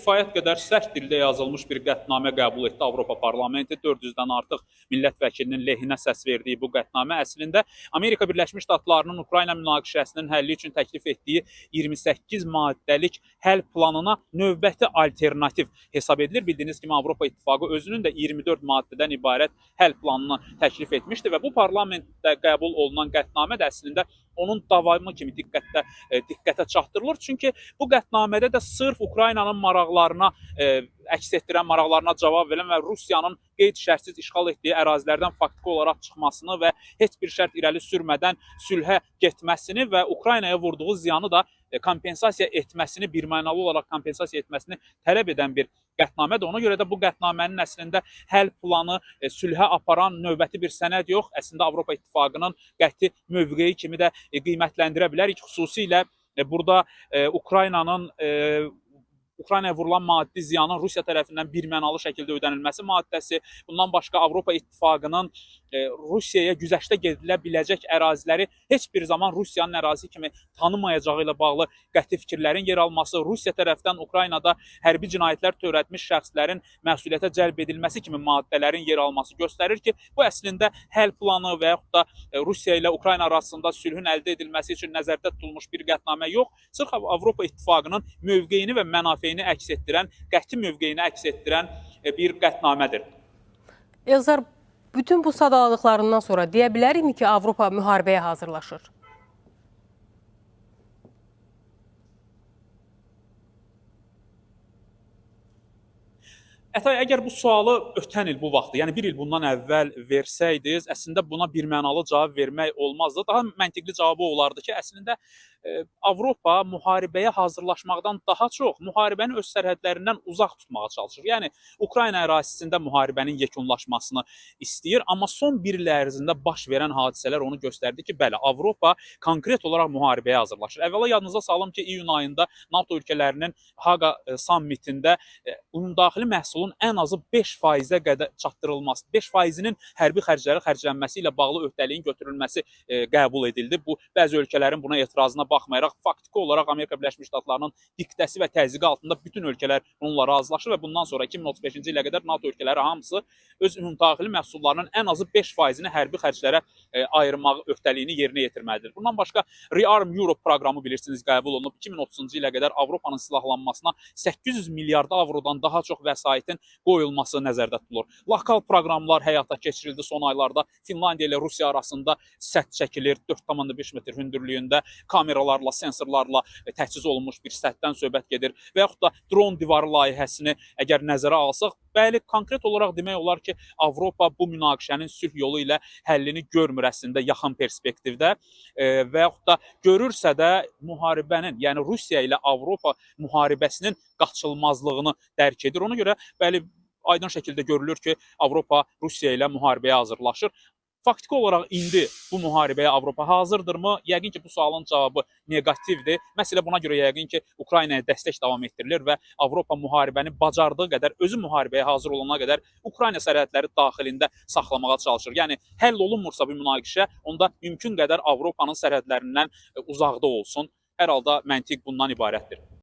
Kifayət qədər sərt dildə yazılmış bir qətnamə qəbul etdi Avropa Parlamenti. 400-dən artıq millət vəkilinin lehinə səs verdiyi bu qətnamə əslində Amerika Birləşmiş Ştatlarının Ukrayna münaqişəsinin həlli üçün təklif etdiyi 28 maddəlik həll planına növbəti alternativ hesab edilir. Bildiyiniz kimi Avropa İttifaqı özünün də 24 maddədən ibarət həll planını təklif etmişdi və bu parlamentdə qəbul olunan qətnamə də əslində onun davamı kimi diqqətə çatdırılır. Çünki bu qətnamədə də sırf Ukraynanın maraqlarına əks etdirən, maraqlarına cavab verən və Rusiyanın qeyd-şərtsiz işğal etdiyi ərazilərdən faktiki olaraq çıxmasını və heç bir şərt irəli sürmədən sülhə getməsini və Ukraynaya vurduğu ziyanı da kompensasiya etməsini, birmənalı olaraq kompensasiya etməsini tələb edən bir qətnamədir. Ona görə də bu qətnamənin əslində həll planı, sülhə aparan növbəti bir sənəd yox, əslində Avropa İttifaqının qəti mövqeyi kimi də qiymətləndirə bilərik. Xüsusilə burada Ukraynaya vurulan maddi ziyanın Rusiya tərəfindən birmənalı şəkildə ödənilməsi maddəsi, bundan başqa Avropa İttifaqının Rusiyaya güzəştə gedilə biləcək əraziləri heç bir zaman Rusiyanın ərazisi kimi tanımayacağı ilə bağlı qəti fikirlərin yer alması, Rusiya tərəfdən Ukraynada hərbi cinayətlər törətmiş şəxslərin məsuliyyətə cəlb edilməsi kimi maddələrin yer alması göstərir ki, bu əslində həll planı və yaxud da Rusiya ilə Ukrayna arasında sülhün əldə edilməsi üçün nəzərdə tutulmuş bir qətnamə yox, sırf Avropa İttifaqının mövqeyini və mənafeyini əks etdirən, qəti mövqeyini əks etdirən bir qətnamədir. Elzar, bütün bu sadaladıqlarından sonra deyə bilərikmi ki, Avropa müharibəyə hazırlaşır? Ətay, əgər bu sualı ötən il bu vaxtı, yəni bir il bundan əvvəl versəydiniz, əslində buna birmənalı cavab vermək olmazdı. Daha məntiqli cavabı olardı ki, əslində Avropa müharibəyə hazırlaşmaqdan daha çox müharibəni öz sərhədlərindən uzaq tutmağa çalışır. Yəni, Ukrayna ərazisində müharibənin yekunlaşmasını istəyir, amma son bir il ərzində baş verən hadisələr onu göstərdi ki, bəli, Avropa konkret olaraq müharibəyə hazırlaşır. Əvvəla yadınıza salım ki, iyun ayında NATO ölkələrinin Haqa sammitində ümumdaxili məhsulun ən azı 5%-ə qədər çatdırılması, 5%-nin hərbi xərcləri xərclənməsi ilə bağlı öhdəliyin götürülməsi qəbul edildi. Bu, bəzi ölkələrin buna etirazına baxmayaraq, faktiki olaraq Amerika Birləşmiş Ştatlarının diktəsi və təzyiqi altında bütün ölkələr bununla razılaşır və bundan sonra 2035-ci ilə qədər NATO ölkələri hamısı öz ümumdaxili məhsullarının ən azı 5%-ni hərbi xərclərə ayırmaq öhdəliyini yerinə yetirməlidir. Bundan başqa Rearm Europe proqramı bilirsiniz qəbul olunub. 2030-cu ilə qədər Avropanın silahlanmasına 800 milyard avrodan daha çox vəsaitin qoyulması nəzərdə tutulur. Lokal proqramlar həyata keçirildi son aylarda. Finlandiya ilə Rusiya arasında sədd çəkilir, 4,5 metr hündürlüyündə kameralarla, sensorlarla təchiz olunmuş bir sədddən söhbət gedir və yaxud da dron divarı layihəsini əgər nəzərə alsaq, bəli, konkret olaraq demək olar ki, Avropa bu münaqişənin sülh yolu ilə həllini görmür əslində yaxın perspektivdə və yaxud da görürsə də müharibənin, yəni Rusiya ilə Avropa müharibəsinin qaçılmazlığını dərk edir. Ona görə bəli, aydın şəkildə görülür ki, Avropa Rusiya ilə müharibəyə hazırlaşır. Faktiki olaraq indi bu müharibəyə Avropa hazırdırmı? Yəqin ki, bu sualın cavabı negativdir. Məsələ buna görə yəqin ki, Ukraynaya dəstək davam etdirilir və Avropa müharibəni bacardığı qədər, özü müharibəyə hazır olana qədər Ukrayna sərhədləri daxilində saxlamağa çalışır. Yəni, həll olunmursa bu münaqişə, onda mümkün qədər Avropanın sərhədlərindən uzaqda olsun. Hər halda məntiq bundan ibarətdir.